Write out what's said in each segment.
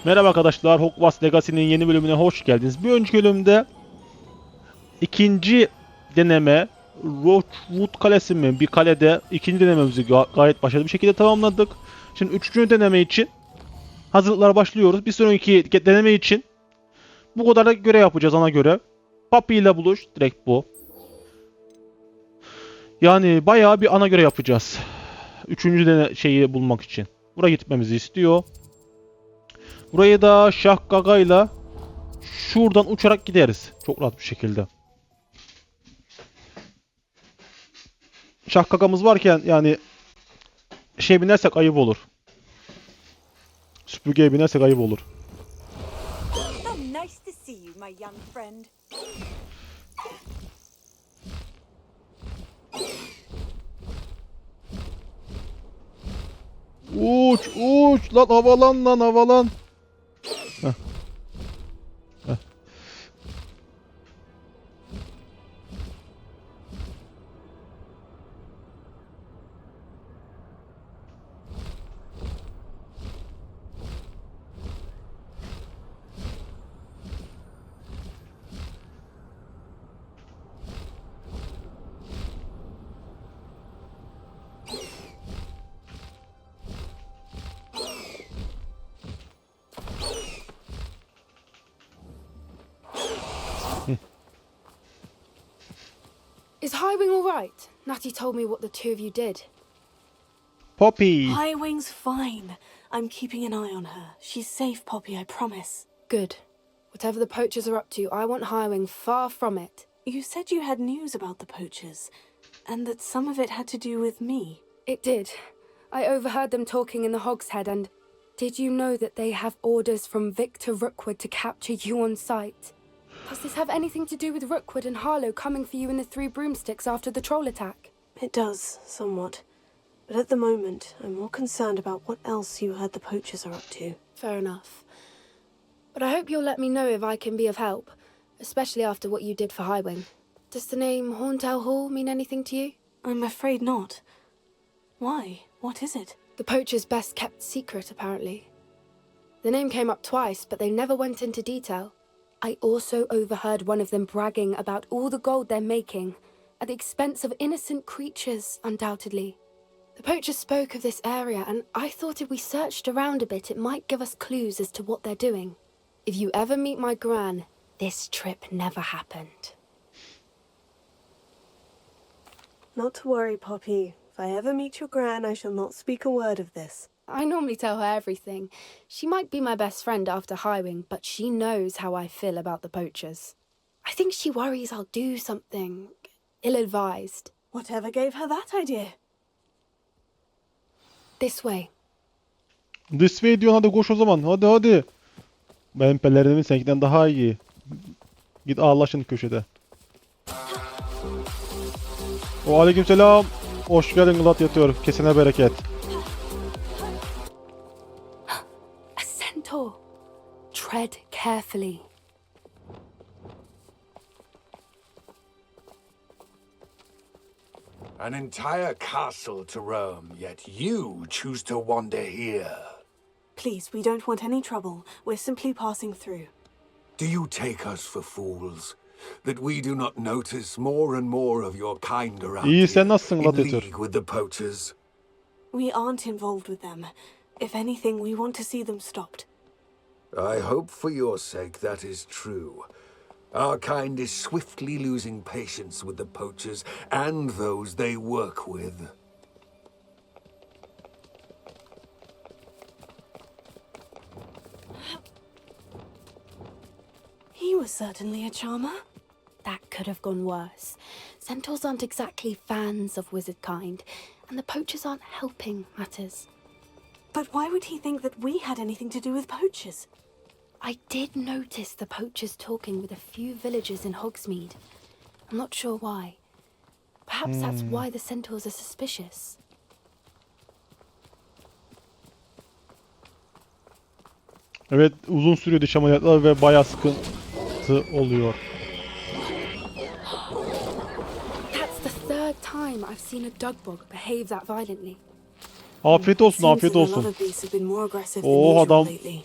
Merhaba arkadaşlar, Hogwarts Legacy'nin yeni bölümüne hoş geldiniz. Bir önceki bölümde ikinci deneme Rochwood Kalesi mi? Bir kalede ikinci denememizi gayet başarılı bir şekilde tamamladık. Şimdi üçüncü deneme için hazırlıklara başlıyoruz. Bir sonraki deneme için bu kadar da görev yapacağız ana görev. Poppy ile buluş, direkt bu. Yani bayağı bir ana görev yapacağız. Üçüncü şeyi bulmak için. Buraya gitmemizi istiyor. Burayı da Şah Gaga'yla şuradan uçarak gideriz. Çok rahat bir şekilde. Şah Gaga'mız varken yani binersek ayıp olur. Süpürgeye binersek ayıp olur. Uç uç lan, havalan lan, havalan. Heh. Heh. Is Highwing all right? Natty told me what the two of you did. Poppy. Highwing's fine. I'm keeping an eye on her. She's safe, Poppy, I promise. Good. Whatever the poachers are up to, I want Highwing far from it. You said you had news about the poachers, and that some of it had to do with me. It did. I overheard them talking in the Hogshead, and did you know that they have orders from Victor Rookwood to capture you on sight? Does this have anything to do with Rookwood and Harlow coming for you in the Three Broomsticks after the troll attack? It does, somewhat. But at the moment, I'm more concerned about what else you heard the poachers are up to. Fair enough. But I hope you'll let me know if I can be of help, especially after what you did for Highwing. Does the name Horntail Hall mean anything to you? I'm afraid not. Why? What is it? The poacher's best kept secret, apparently. The name came up twice, but they never went into detail. I also overheard one of them bragging about all the gold they're making, at the expense of innocent creatures, undoubtedly. The poachers spoke of this area, and I thought if we searched around a bit, it might give us clues as to what they're doing. If you ever meet my gran, this trip never happened. Not to worry, Poppy. If I ever meet your gran, I shall not speak a word of this. I normally tell her everything. She might be my best friend after Highwing, but she knows how I feel about the poachers. I think she worries I'll do something ill-advised. Whatever gave her that idea? This way. This way diyorsun, hadi koş o zaman. Hadi hadi. Benim pelerimin seninkinden daha iyi. Git ağla şimdi köşede. O aleykümselam. Hoş geldin gladyatör. Kesene bereket. A centaur. Tread carefully. An entire castle to roam, yet you choose to wander here. Please, we don't want any trouble. We're simply passing through. Do you take us for fools? That we do not notice more and more of your kind around İyi, sen here, nasılsın in gladyatör? league with the poachers? We aren't involved with them. If anything, we want to see them stopped. I hope for your sake that is true. Our kind is swiftly losing patience with the poachers and those they work with. He was certainly a charmer. That could have gone worse. Centaurs aren't exactly fans of wizard kind, and the poachers aren't helping matters. But why would he think that we had anything to do with poachers? I did notice the poachers talking with a few villagers in Hogsmeade. I'm not sure why. Perhaps that's why the centaurs are suspicious. Evet, uzun sürüyor diş ameliyatlar ve bayağı sıkıntı oluyor. That's the third time I've seen a dugbog behave that violently. Afiyet olsun, Seems afiyet that a lot olsun. of beasts have been more aggressive than Oo, usual adam lately.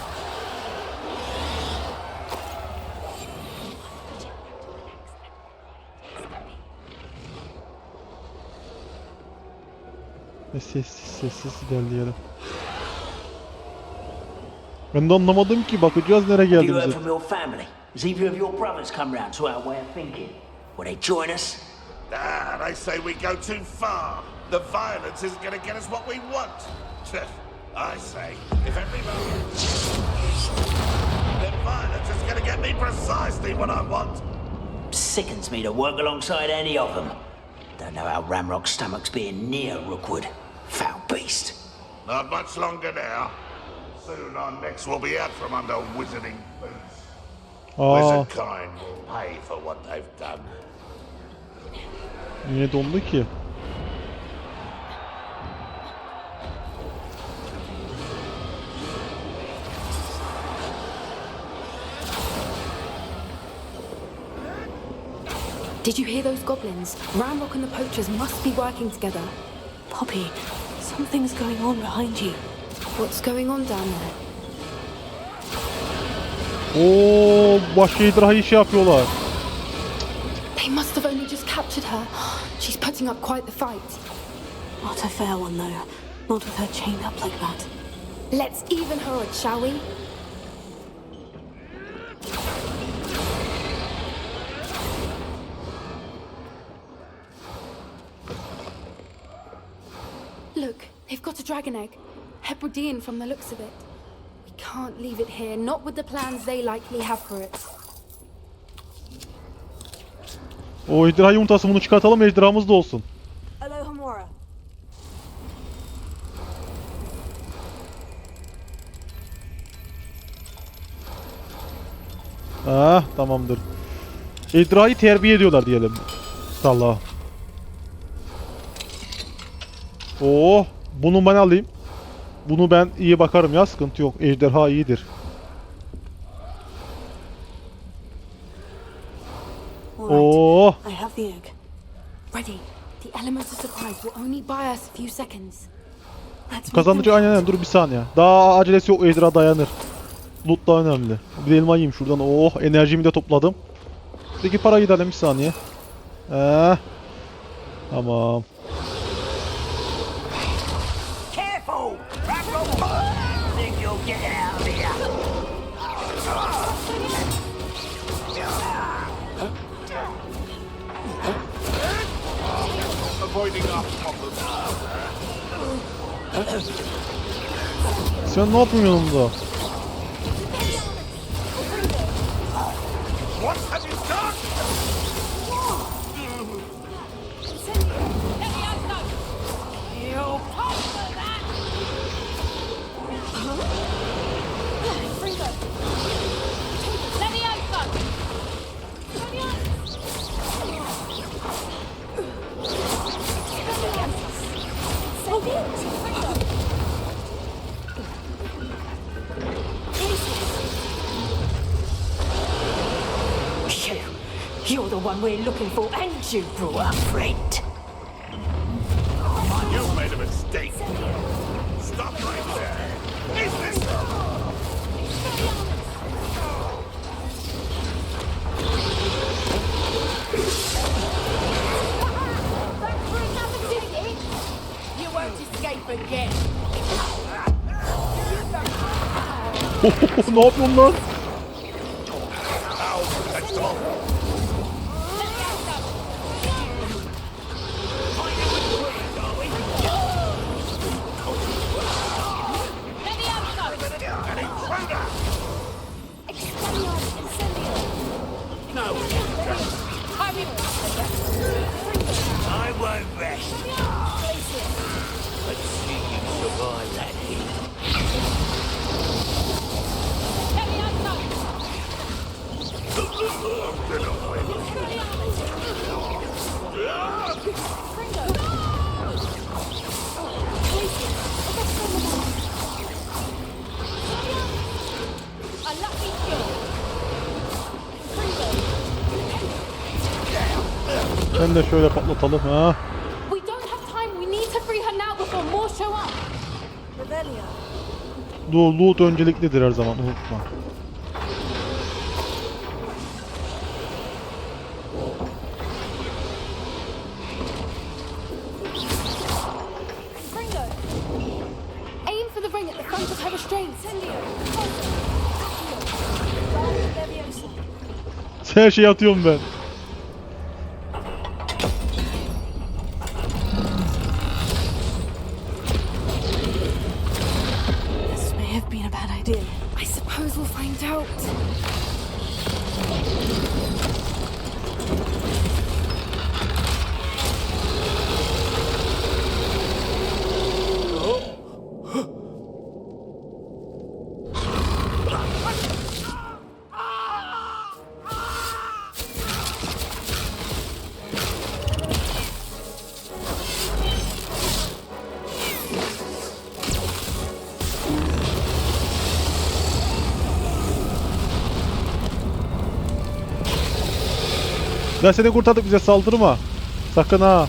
Ve sessiz ilerleyelim. Ben de anlamadım ki, bakacağız nereye Have you heard geldiğimizi. from your family? Has either of your brothers come round to our way of thinking? Will they join us? Ah, they say we go too far. The violence isn't going to get us what we want. I say, if everybody... then violence is going to get me precisely what I want. Sickens me to work alongside any of them. Don't know how Ramrock's stomach's being near Rookwood. Foul beast. Not much longer now. Soon our necks will be out from under wizarding boots. Wizard kind will pay for what they've done. Niye dondu ki? Did you hear those goblins? Ramrock and the poachers must be working together. Poppy, something's going on behind you. What's going on down there? Oo, baş ejderhayı şey yapıyorlar. They must have only just captured her. She's putting up quite the fight. Not a fair one, though. Not with her chained up like that. Let's even her odds, shall we? Look, they've got a dragon egg. Hebridean from the looks of it. We can't leave it here, not with the plans they likely have for it. O ejderha yumurtası, bunu çıkartalım, ejderhamız da olsun. Hello, Hamura. Ah, tamamdır. Ejderhayı terbiye ediyorlar diyelim. Salla. Oo, bunu ben alayım. Bunu ben iyi bakarım ya, sıkıntı yok. Ejderha iyidir. All Oo, right, I have the egg. Ready. The element of surprise will only buy us a few seconds. Let's make kazanıcı them aynen, dur bir saniye. Daha acelesi yok, ejderha dayanır. Loot da önemli. Bir de elma yiyeyim şuradan. Oh, enerjimi de topladım. Peki para gidelim bir saniye. Tamam. Careful! Ramrock! Think you'll get out of here? Avoiding our problems. Sen ne yapıyorsun yanımda? What have you done? You'll pay for that! Leviosa! You're the one we're looking for, and you brought a friend. You made a mistake. Stop right there. Is this... You won't escape again! Ne yapıyorsun lan? I won't rest. Let's see you survive that heat. A lucky kill! Sen de şöyle patlatalım ha. We don't have time. We need to free her now before more show up. Revelia. Loot önceliklidir her zaman, unutma. Her şeyi atıyorum ben. This may have been a bad idea. I suppose we'll find out. Ben seni kurtardık, bize saldırma. Sakın ha.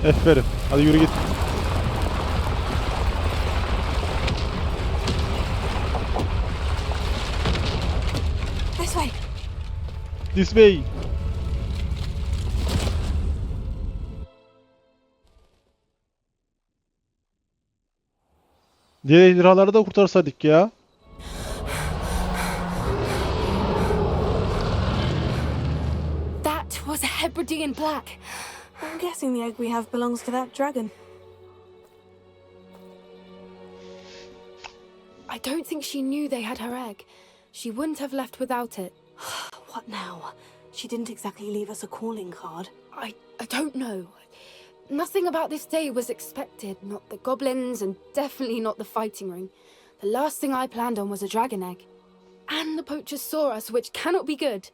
Aferin. Hadi yürü git. This way. This way. Diğer ejderhaları da kurtarsaydık ya. That was a Hebridean black. I'm guessing the egg we have belongs to that dragon. I don't think she knew they had her egg. She wouldn't have left without it. What now? She didn't exactly leave us a calling card. I don't know. Nothing about this day was expected. Not the goblins, and definitely not the fighting ring. The last thing I planned on was a dragon egg. And the poachers saw us, which cannot be good.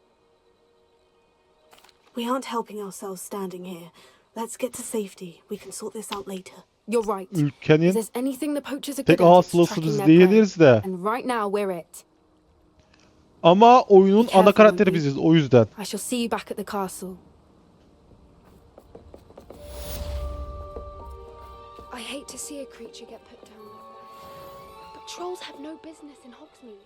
We aren't helping ourselves standing here. Let's get to safety. We can sort this out later. You're right. If Ülkenin there's anything the poachers are tek good at, it's aslısı tracking biz their prey. değiliz de. And right now we're it. Ama oyunun Be careful, ana karakteri Ruby. biziz, o yüzden. I shall see you back at the castle. I hate to see a creature get put down like that. But trolls have no business in Hogsmeade.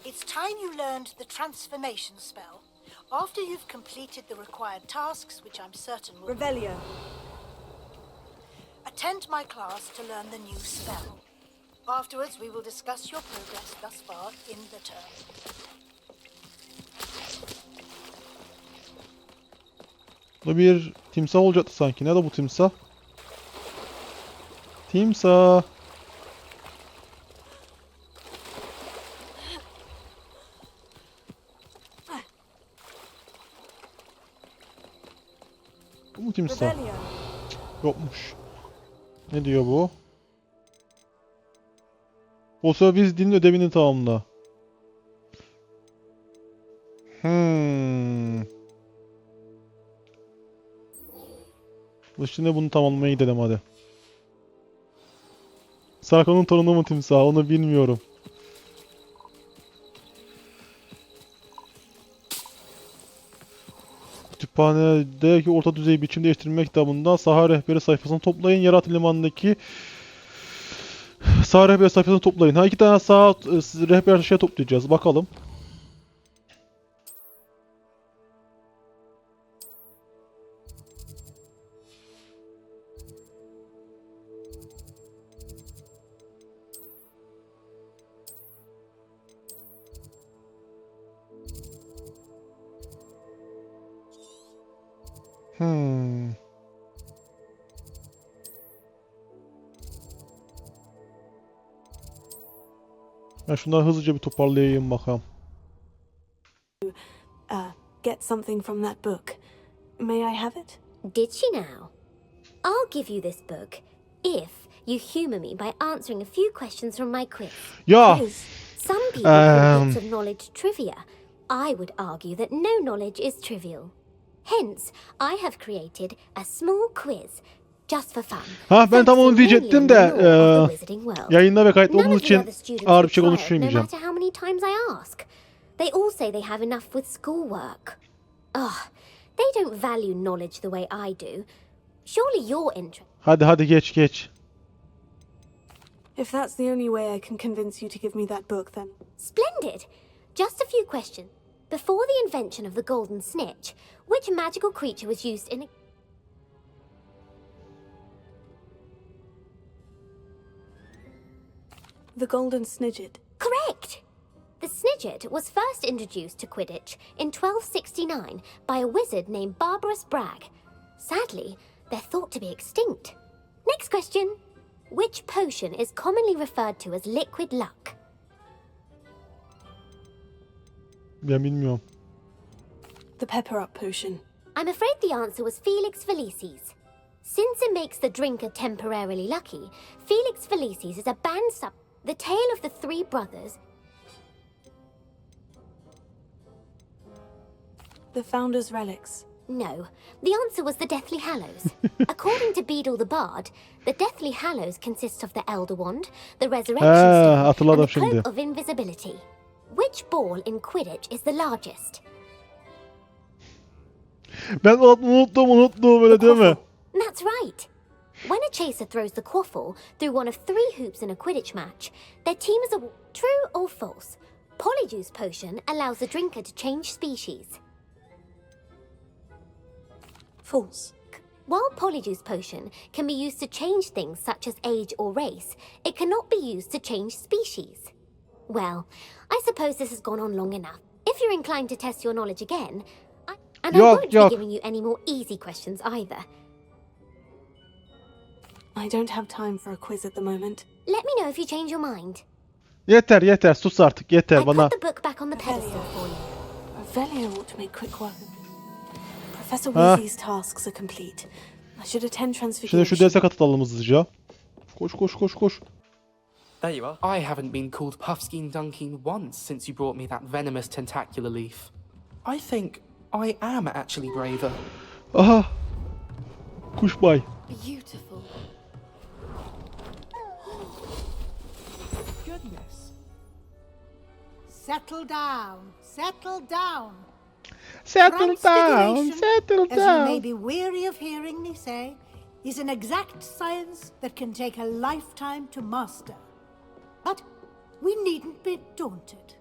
It's time you learned the transformation spell. After you've completed the required tasks, which I'm certain will... Revelio. Attend my class to learn the new spell. Afterwards, we will discuss your progress thus far in the term. Bu bir timsah olacaktı sanki. Nerede bu timsah? Timsah. Bu mu timsah? Revelio. Yokmuş. Ne diyor bu? O sıra biz dilin ödevini tamamla. Şimdi bunu tamamlamaya gidelim hadi. Sarkon'un torunu mu timsah? Onu bilmiyorum. Kütüphanedeki orta düzey biçim değiştirme kitabında saha rehberi sayfasını toplayın. Yeraltı limanındaki saha rehberi sayfasını toplayın. Ha, 2 tane saha rehber şey toplayacağız. Bakalım. Ben şunları hızlıca bir toparlayayım bakalım. Get something from that book. May I have it? Did she now? I'll give you this book if you humour me by answering a few questions from my quiz. Ya! Some people call bits of knowledge trivia. I would argue that no knowledge is trivial. Hence, I have created a small quiz just for fun. Ha, ben tam onu focusing diyecektim mainly on de the lore of the wizarding world. yayında ve kayıtlı None olduğumuz of the için other students ağır will bir şey try, no konuşmayacağım. matter how many times I ask. They all say they have enough with schoolwork. Ugh, they don't value knowledge the way I do. Surely you're interested. Hadi geç. If that's the only way I can convince you to give me that book, then... Splendid! Just a few questions. Before the invention of the golden snitch, which magical creature was used in... The golden snidget. Correct! The snidget was first introduced to Quidditch in 1269 by a wizard named Barbarous Bragg. Sadly, they're thought to be extinct. Next question. Which potion is commonly referred to as liquid luck? Ben bilmiyorum. The pepper up potion. I'm afraid the answer was Felix Felicis. Since it makes the drinker temporarily lucky, Felix Felicis is a banned sub... The tale of the three brothers... The Founder's Relics. No, the answer was the Deathly Hallows. According to Beedle the Bard, the Deathly Hallows consists of the Elder Wand, the Resurrection Stone, and hatırladım the şimdi. Cloak of Invisibility. Which ball in Quidditch is the largest? Ben unuttum öyle değil mi? That's right. When a chaser throws the quaffle through one of 3 hoops in a Quidditch match, their team is a... True or false? Polyjuice potion allows the drinker to change species. False. While Polyjuice potion can be used to change things such as age or race, it cannot be used to change species. Well, I suppose this has gone on long enough. If you're inclined to test your knowledge again, I won't be giving you any more easy questions either. I don't have time for a quiz at the moment. Let me know if you change your mind. Yeter sus artık yeter I bana. put the book back on the pedestal for you. Revelio ought to make quick work. Professor Weasley's tasks are complete. I should attend Şimdi Transfiguration. şu derse katılalım hızlıca. Koş. There you are. I haven't been called Puffskein Dunking once since you brought me that venomous tentacular leaf. I think I am actually braver. Aha. Kuş bay. Beautiful. Goodness. Settle down. Settle down. Settle down. As you may be weary of hearing me say, is an exact science that can take a lifetime to master. But we needn't be daunted.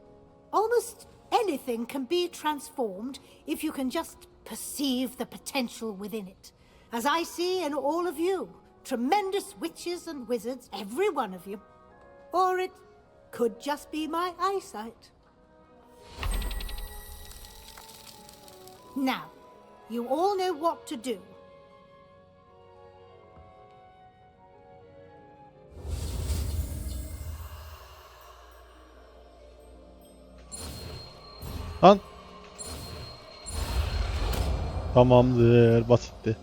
Almost anything can be transformed if you can just perceive the potential within it. As I see in all of you, tremendous witches and wizards, every one of you. Or it could just be my eyesight. Now, you all know what to do. Lan. Tamamdır. Basitti.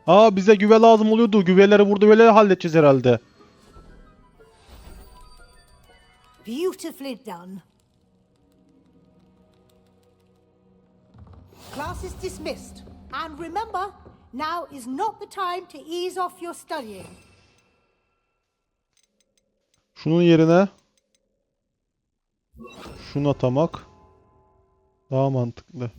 Bize güve lazım oluyordu. Güveleri burada böyle halledeceğiz herhalde. Beautifully done. Class is dismissed. And remember, now is not the time to ease off your studying. Şunun yerine şunu atamak daha mantıklı.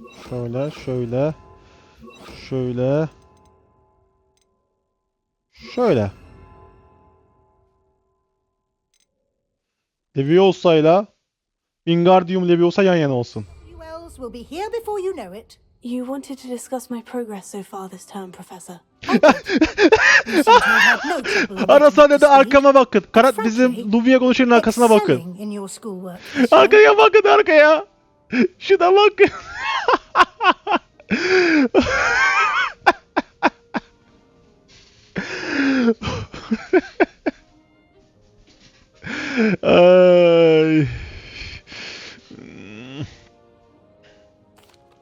Şöyle. Leviosa'yla Wingardium Leviosa yan yana olsun. Wells will be here before you know it. You wanted to discuss my progress so far this term, Professor. Ara sahnede arkama bakın. Bizim Lumi'ye konuşanın arkasına bakın. In your schoolwork. Arkaya bakın arkaya. Şuna bakın. Ay.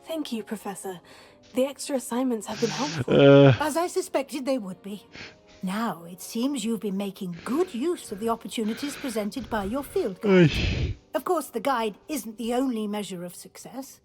Thank you, Professor. The extra assignments have been helpful. As I suspected they would be. Now, it seems you've been making good use of the opportunities presented by your field guide. Of course, the guide isn't the only measure of success.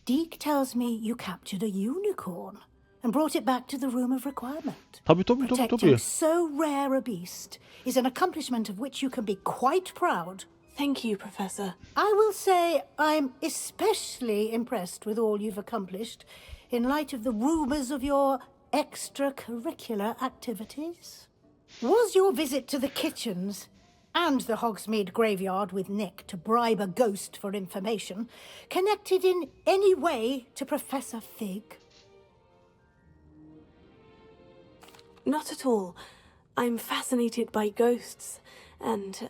Deke tells me you captured a unicorn. and brought it back to the room of requirement. Tabii. Protecting so rare a beast is an accomplishment of which you can be quite proud. Thank you, Professor. I will say I'm especially impressed with all you've accomplished in light of the rumours of your extracurricular activities. Was your visit to the kitchens and the Hogsmeade graveyard with Nick to bribe a ghost for information connected in any way to Professor Fig? Not at all. I'm fascinated by ghosts and,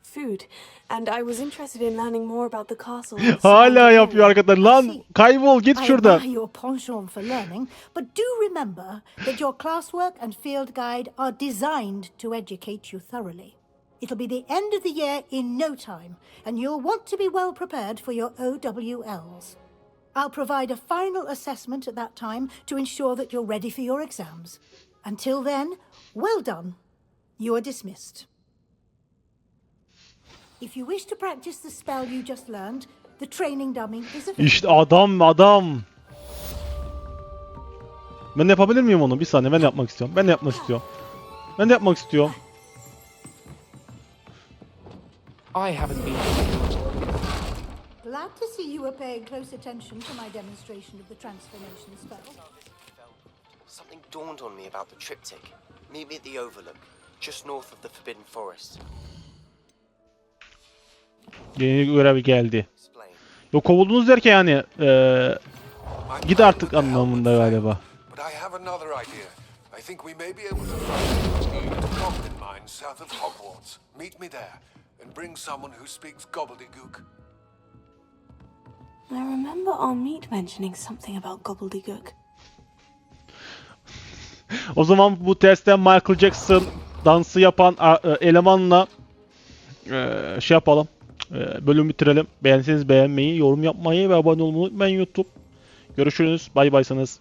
food. And I was interested in learning more about the castle. Hala yapıyor arkadaşlar. Lan kaybol git I şuradan. admire your penchant for learning, but do remember that your classwork and field guide are designed to educate you thoroughly. It'll be the end of the year in no time, and you'll want to be well prepared for your OWLs. I'll provide a final assessment at that time to ensure that you're ready for your exams. Until then, well done. You are dismissed. If you wish to practice the spell you just learned, the training dummy is available. İşte adam. Ben de yapabilir miyim onu? Bir saniye, ben de yapmak istiyorum. Ben de yapmak istiyorum. I haven't been. Glad to see you are paying close attention to my demonstration of the transformation spell. Something dawned on me about the triptych. Meet me at the Overlook, just north of the Forbidden Forest. Yeni görev geldi. Explain. Yok, kovuldunuz derken yani git artık anlamında galiba. But I have another idea. I think we may be able to find a goblin mine south of Hogwarts. Meet me there, and bring someone who speaks gobbledygook. I remember our meet mentioning something about gobbledygook. O zaman bu testten Michael Jackson dansı yapan elemanla şey yapalım. Bölümü bitirelim. Beğenseniz beğenmeyi, yorum yapmayı ve abone olmayı unutmayın YouTube. Görüşürüz. Bay baysanız.